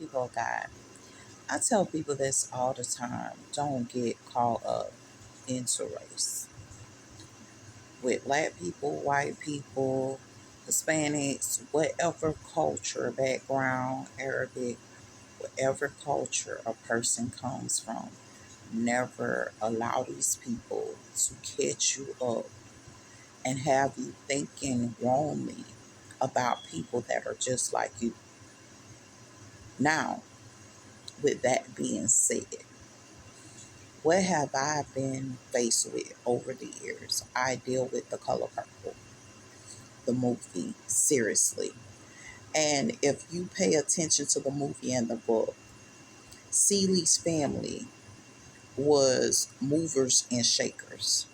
People of God, I tell people this all the time. Don't get caught up into race. With black people, white people, Hispanics, whatever culture, background, Arabic, whatever culture a person comes from, never allow these people to catch you up and have you thinking wrongly about people that are just like you. Now, with that being said, what have I been faced with over the years? I deal with The Color Purple, the movie, seriously. And if you pay attention to the movie and the book, Ceली's family was movers and shakers.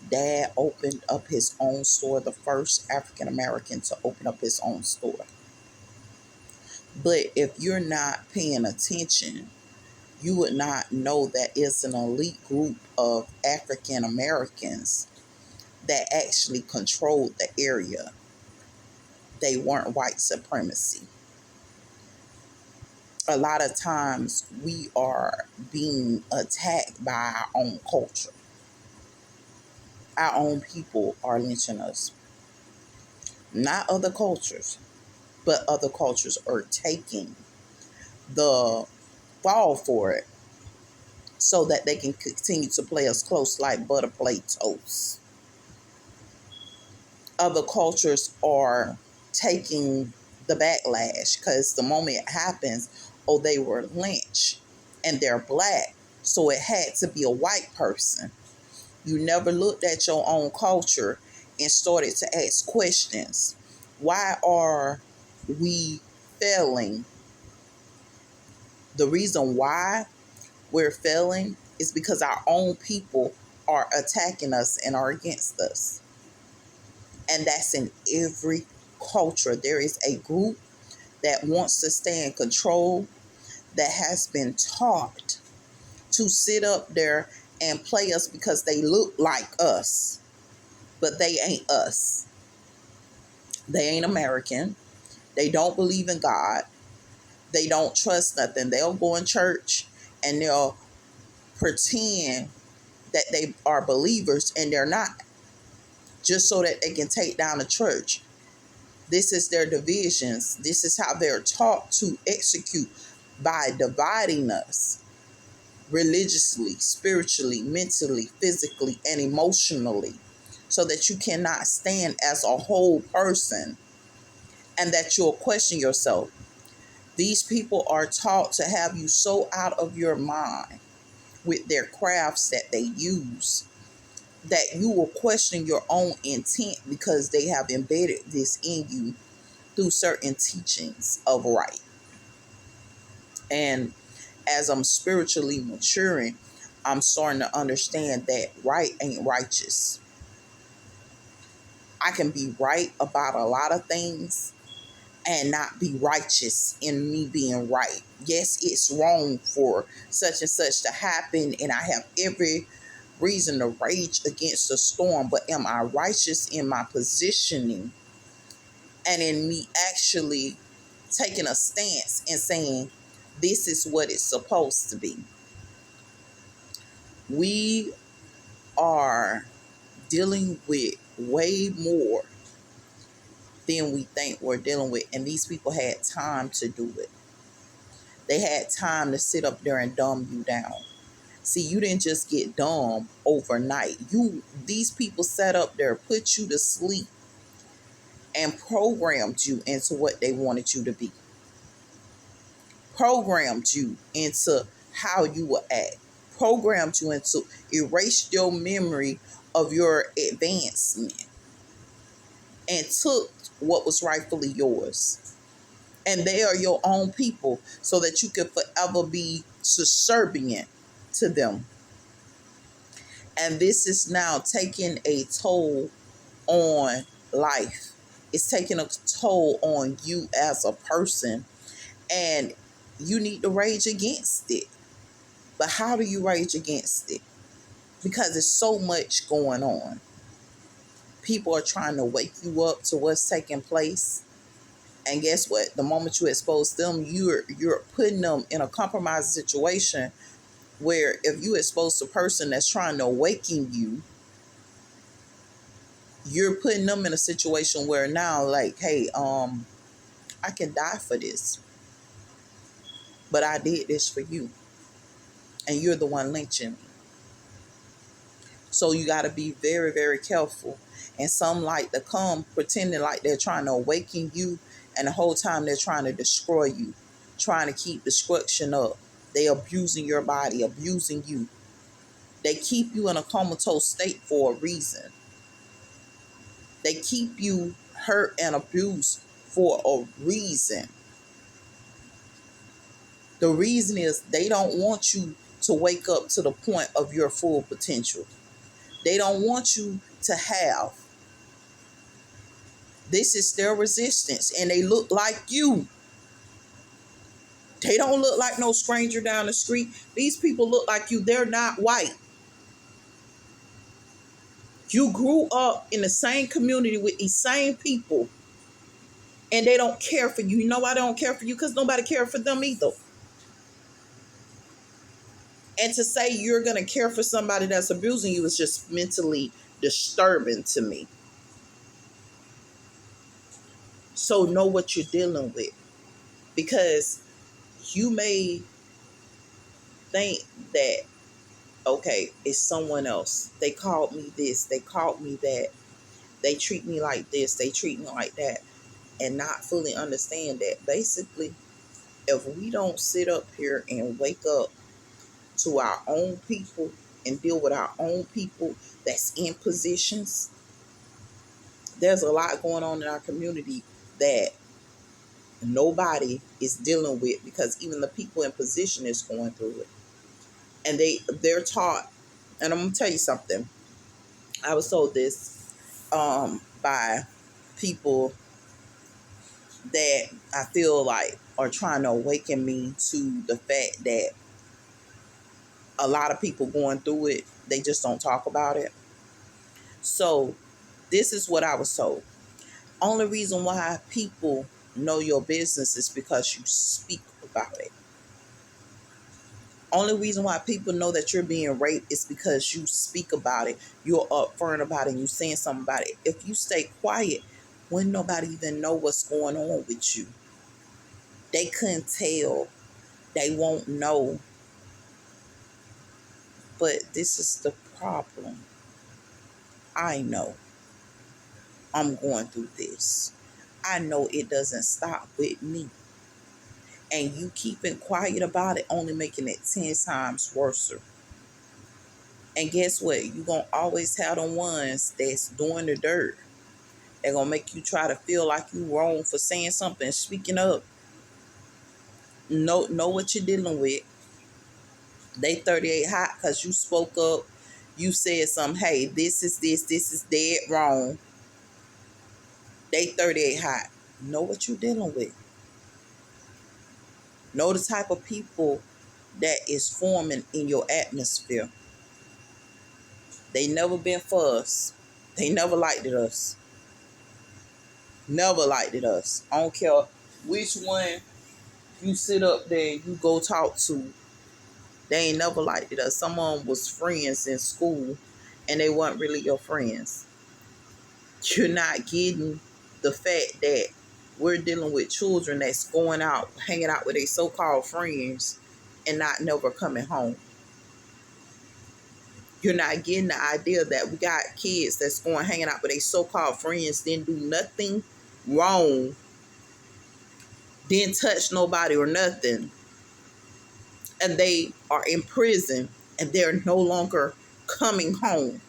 Dad opened up his own store, the first African American to open up his own store. But if you're not paying attention, you would not know that it's an elite group of African Americans that actually controlled the area. They weren't white supremacy. A lot of times we are being attacked by our own culture. Our own people are lynching us. Not other cultures, but other cultures are taking the fall for it so that they can continue to play us close like butter play toast. Other cultures are taking the backlash because the moment it happens, oh, they were lynched and they're black, so it had to be a white person. You never looked at your own culture and started to ask questions. Why are we failing? The reason why we're failing is because our own people are attacking us and are against us. And that's in every culture. There is a group that wants to stay in control, that has been taught to sit up there and play us because they look like us, but they ain't us. They ain't American. They don't believe in God. They don't trust nothing. They'll go in church and they'll pretend that they are believers and they're not, just so that they can take down the church. This is their divisions. This is how they're taught to execute, by dividing us religiously, spiritually, mentally, physically, and emotionally, so that you cannot stand as a whole person and that you'll question yourself. These people are taught to have you so out of your mind with their crafts that they use that you will question your own intent because they have embedded this in you through certain teachings of right. And as I'm spiritually maturing, I'm starting to understand that right ain't righteous. I can be right about a lot of things and not be righteous in me being right. Yes, it's wrong for such and such to happen, and I have every reason to rage against the storm, but am I righteous in my positioning and in me actually taking a stance and saying, this is what it's supposed to be? We are dealing with way more than we think we're dealing with, and these people had time to do it. They had time to sit up there and dumb you down. See, you didn't just get dumb overnight. These people sat up there, put you to sleep, and programmed you into what they wanted you to be. Programmed you into how you would act. Programmed you into erase your memory of your advancement and took what was rightfully yours. And they are your own people so that you can forever be subservient to them. And this is now taking a toll on life. It's taking a toll on you as a person. And you need to rage against it. But how do you rage against it? Because there's so much going on. People are trying to wake you up to what's taking place. And guess what? The moment you expose them, you're putting them in a compromised situation where if you expose a person that's trying to awaken you, you're putting them in a situation where now, like, hey, I can die for this, but I did this for you, and you're the one lynching me. So you got to be very, very careful. And some like to come pretending like they're trying to awaken you, and the whole time they're trying to destroy you, trying to keep destruction up. They abusing your body, abusing you. They keep you in a comatose state for a reason. They keep you hurt and abused for a reason. The reason is they don't want you to wake up to the point of your full potential. They don't want you to have. This is their resistance, and they look like you. They don't look like no stranger down the street. These people look like you. They're not white. You grew up in the same community with these same people, and they don't care for you. You know why they don't care for you? Because nobody cared for them either. And to say you're going to care for somebody that's abusing you is just mentally disturbing to me. So know what you're dealing with. Because you may think that, okay, it's someone else. They called me this. They called me that. They treat me like this. They treat me like that. And not fully understand that basically, if we don't sit up here and wake up to our own people and deal with our own people that's in positions, there's a lot going on in our community that nobody is dealing with, because even the people in position is going through it. And they're taught, and I'm gonna tell you something. I was told this by people that I feel like are trying to awaken me to the fact that a lot of people going through it, they just don't talk about it. So this is what I was told. Only reason why people know your business is because you speak about it. Only reason why people know that you're being raped is because you speak about it. You're upfront about it and you're saying something about it. If you stay quiet, wouldn't nobody even know what's going on with you? They couldn't tell. They won't know. But this is the problem. I know I'm going through this. I know it doesn't stop with me. And you keeping quiet about it, only making it 10 times worse. And guess what? You're going to always have the ones that's doing the dirt. They're going to make you try to feel like you wrong for saying something, speaking up. Know what you're dealing with. They 38 hot because you spoke up. You said something, hey, this is dead wrong. They 38 hot. Know what you're dealing with. Know the type of people that is forming in your atmosphere. They never been for us. They never liked us. Never liked us. I don't care which one you sit up there and you go talk to. They ain't never liked us. Someone was friends in school and they weren't really your friends. You're not getting the fact that we're dealing with children that's going out, hanging out with their so-called friends and not never coming home. You're not getting the idea that we got kids that's going hanging out with their so-called friends, didn't do nothing wrong, didn't touch nobody or nothing, and they are in prison and they're no longer coming home.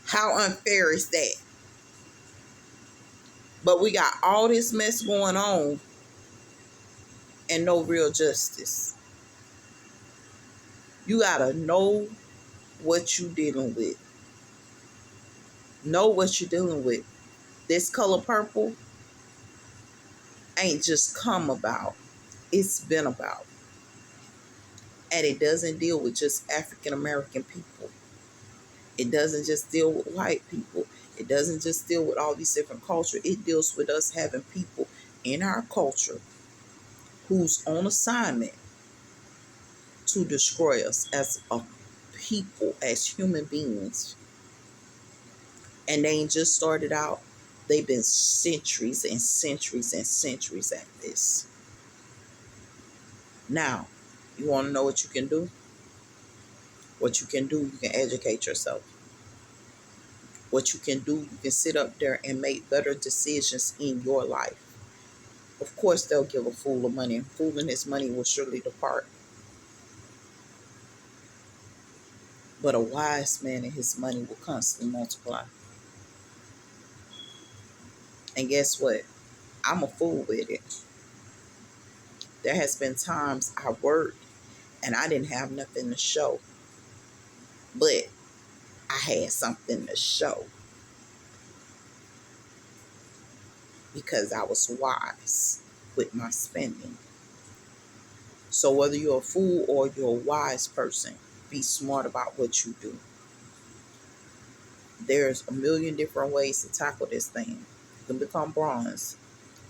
How unfair is that? But we got all this mess going on and no real justice. You gotta know what you're dealing with. Know what you're dealing with. This color purple ain't just come about. It's been about. And it doesn't deal with just African American people. It doesn't just deal with white people. It doesn't just deal with all these different cultures. It deals with us having people in our culture who's on assignment to destroy us as a people, as human beings. And they ain't just started out. They've been centuries and centuries and centuries at this. Now, you want to know what you can do? What you can do, you can educate yourself. What you can do, you can sit up there and make better decisions in your life. Of course, they'll give a fool of money, and fool and his money will surely depart. But a wise man and his money will constantly multiply. And guess what? I'm a fool with it. There has been times I worked and I didn't have nothing to show. But I had something to show because I was wise with my spending. So whether you're a fool or you're a wise person, be smart about what you do. There's a million different ways to tackle this thing. You can become bronze.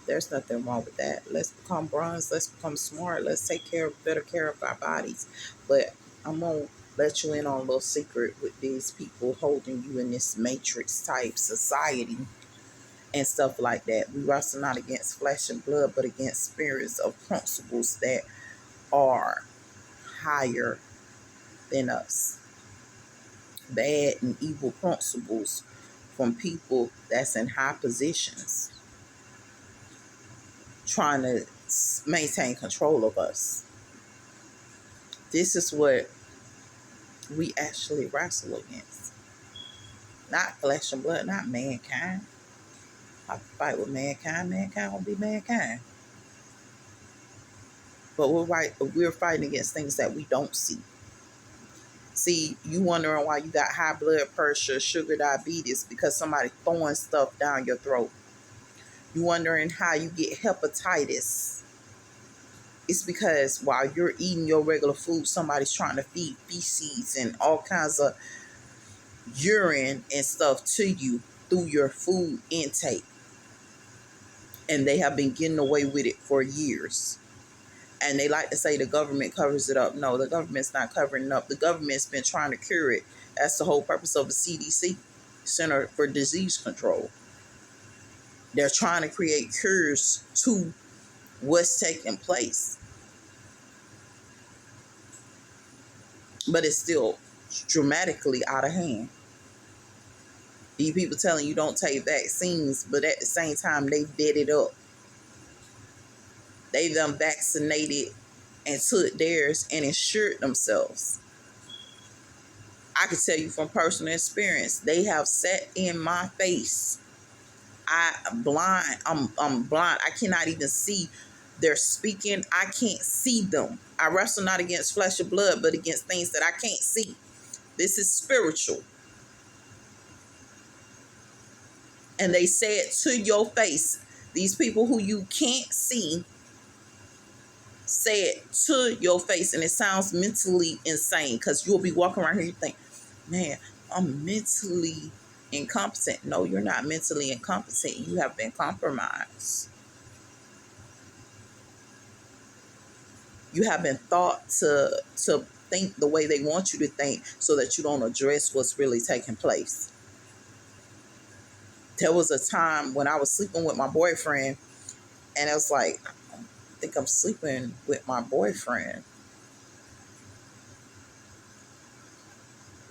There's nothing wrong with that. Let's become bronze. Let's become smart. Let's take better care of our bodies. But I'm going to let you in on a little secret with these people holding you in this matrix type society and stuff like that. We wrestle not against flesh and blood, but against spirits of principles that are higher than us. Bad and evil principles from people that's in high positions trying to maintain control of us. This is what we actually wrestle against. Not flesh and blood, not mankind. I fight with mankind. Mankind will be mankind. But we're fighting against things that we don't see. See, you wondering why you got high blood pressure, sugar, diabetes, because somebody throwing stuff down your throat. You wondering how you get hepatitis. It's because while you're eating your regular food, somebody's trying to feed feces and all kinds of urine and stuff to you through your food intake. And they have been getting away with it for years. And they like to say the government covers it up. No, the government's not covering it up. The government's been trying to cure it. That's the whole purpose of the CDC, Center for Disease Control. They're trying to create cures to what's taking place. But it's still dramatically out of hand. These people telling you don't take vaccines, but at the same time, they vetted up. They done vaccinated and took theirs and insured themselves. I can tell you from personal experience, they have sat in my face. I'm blind. I cannot even see. They're speaking. I can't see them. I wrestle not against flesh and blood, but against things that I can't see. This is spiritual. And they say it to your face. These people who you can't see say it to your face, and it sounds mentally insane because you'll be walking around here and you think, man, I'm mentally incompetent. No, you're not mentally incompetent. You have been compromised. You have been thought to think the way they want you to think so that you don't address what's really taking place. There was a time when I was sleeping with my boyfriend, and it was like, I think I'm sleeping with my boyfriend.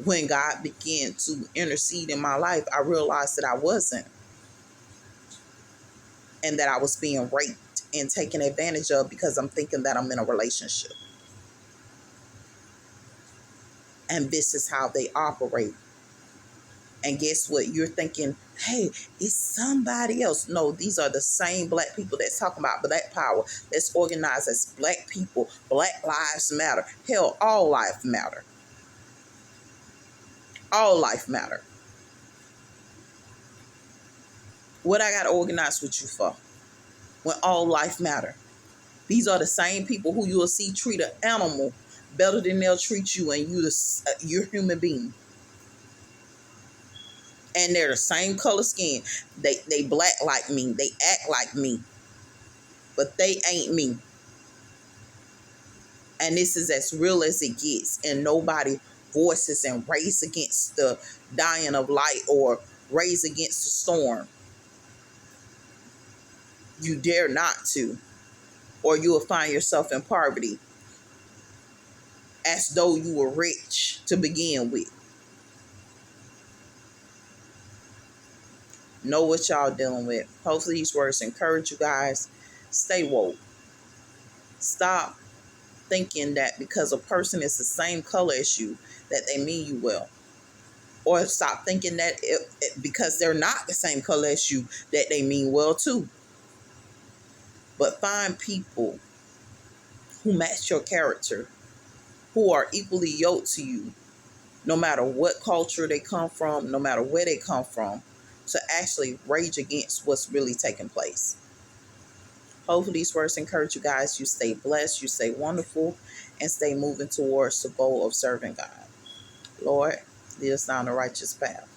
When God began to intercede in my life, I realized that I wasn't. And that I was being raped and taken advantage of because I'm thinking that I'm in a relationship. And this is how they operate. And guess what? You're thinking, hey, it's somebody else. No, these are the same black people that's talking about black power. That's organized as black people. Black lives matter. Hell, all life matter. All life matter. What I got to organize with you for? When all life matter. These are the same people who you'll see treat an animal better than they'll treat you, and you're a human being. And they're the same color skin. They black like me. They act like me. But they ain't me. And this is as real as it gets. And nobody voices and race against the dying of light or raise against the storm. You dare not to. Or you will find yourself in poverty as though you were rich to begin with. Know what y'all dealing with. Hopefully these words encourage you guys. Stay woke. Stop thinking that because a person is the same color as you, that they mean you well. Or stop thinking that because they're not the same color as you, that they mean well too. But find people who match your character, who are equally yoked to you, no matter what culture they come from, no matter where they come from, to actually rage against what's really taking place. Hopefully these words encourage you guys. You stay blessed, you stay wonderful, and stay moving towards the goal of serving God. Lord, lead us down the righteous path.